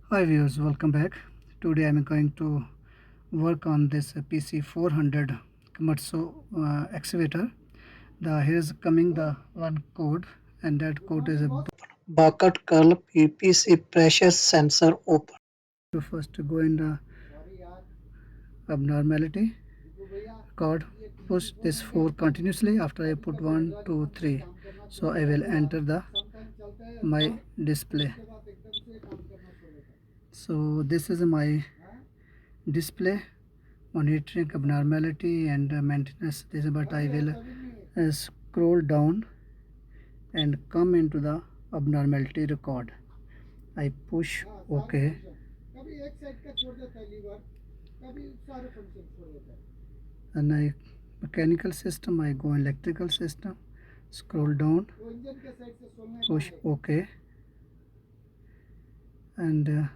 Hi viewers, welcome back. Today I'm going to work on this PC 400 Komatsu excavator. Here's coming the one code, and that code is a bucket curl PPC pressure sensor open. To first go in the abnormality code, push this 4 continuously. After I put 1 2 3, so I will enter the my display. So this is my display monitoring abnormality and maintenance. This, but I will scroll down and come into the abnormality record. I push OK, and I mechanical system, I go electrical system, scroll down, push OK, and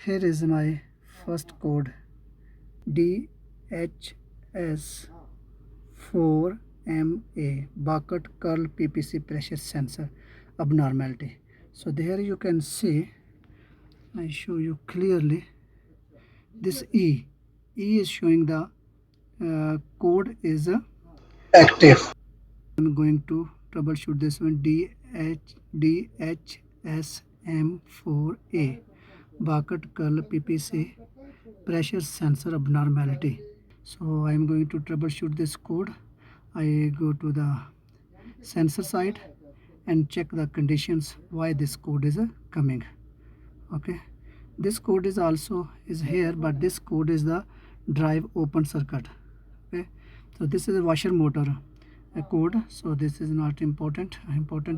here is my first code DHS4MA bucket curl PPC pressure sensor abnormality. So there you can see, I show you clearly, this E is showing the code is active. I'm going to troubleshoot this one, DHSM4A bucket curl PPC pressure sensor abnormality. So I'm going to troubleshoot this code. I go to the sensor side and check the conditions why this code is coming. Okay, this code is also is here, but this code is the drive open circuit. Okay, so this is a washer motor code, so this is not important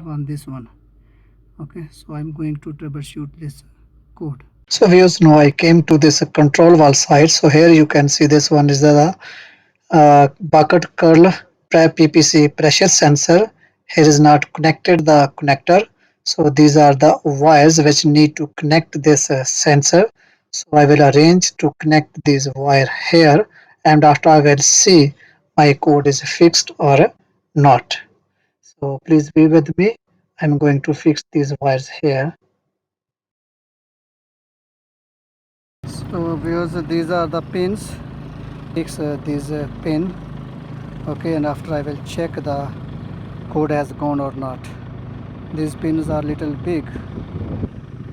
one, this one. Okay, so I'm going to troubleshoot this code. So viewers, now I came to this control valve side. So here you can see this one is the bucket curl PPC pressure sensor. Here is not connected the connector, so these are the wires which need to connect this sensor. So I will arrange to connect this wire here, and after I will see my code is fixed or not. So please be with me. I'm going to fix these wires here. So viewers, these are the pins. Fix this pin. Okay, and after I will check the code has gone or not. These pins are little big,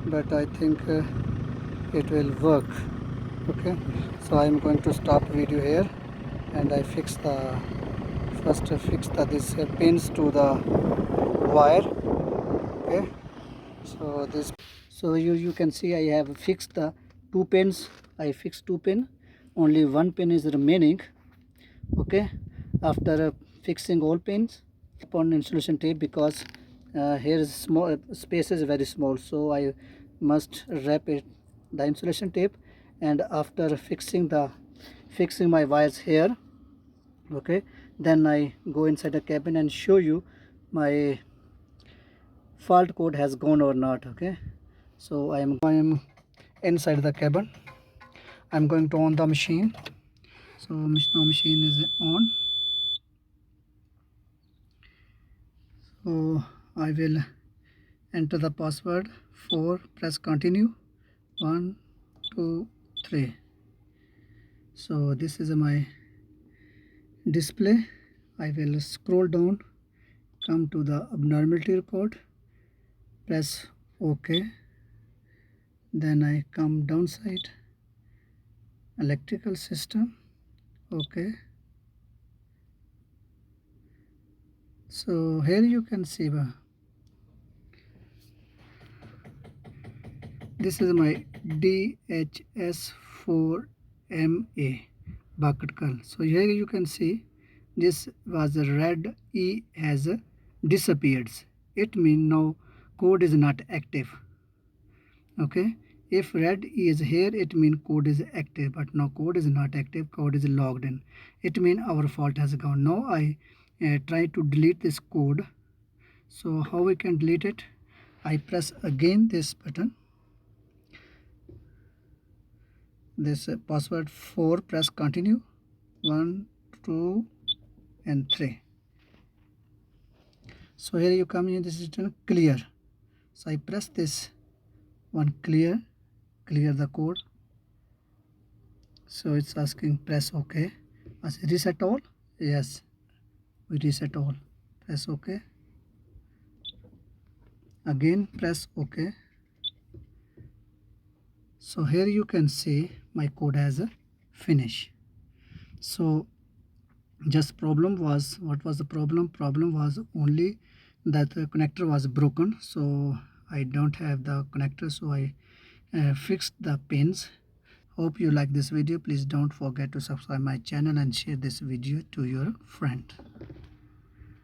but I think it will work. Okay, so I'm going to stop video here, and I fix the this pins to the wire. Okay, so this, so you can see I have fixed the two pins. I fixed two pin, only one pin is remaining. Okay, after fixing all pins upon insulation tape, because here is small space is very small, so I must wrap it the insulation tape. And after fixing my wires here, okay, then I go inside the cabin and show you my fault code has gone or not. Okay, so I am inside the cabin. I'm going to on the machine. So now machine is on. So I will enter the password 4, press continue, 1 2 3. So this is my display. I will scroll down, come to the abnormality report, press OK, then I come downside, electrical system, OK. So here you can see this is my DHS4MA bucket curl. So here you can see this was a red E has disappeared. It means now code is not active. Okay, if red E is here, it means code is active, but now code is not active, code is logged in. It means our fault has gone. Now I try to delete this code. So how we can delete it? I press again this button, this password 4, press continue, 1 2 and 3. So here you come in, this is written clear. So I press this One clear the code. So it's asking press OK. As reset all. Yes, we reset all. Press OK. Again press OK. So here you can see my code has a finish. So just problem was, what was the problem was only that the connector was broken, so I don't have the connector, so I fixed the pins. Hope you like this video. Please don't forget to subscribe my channel and share this video to your friend.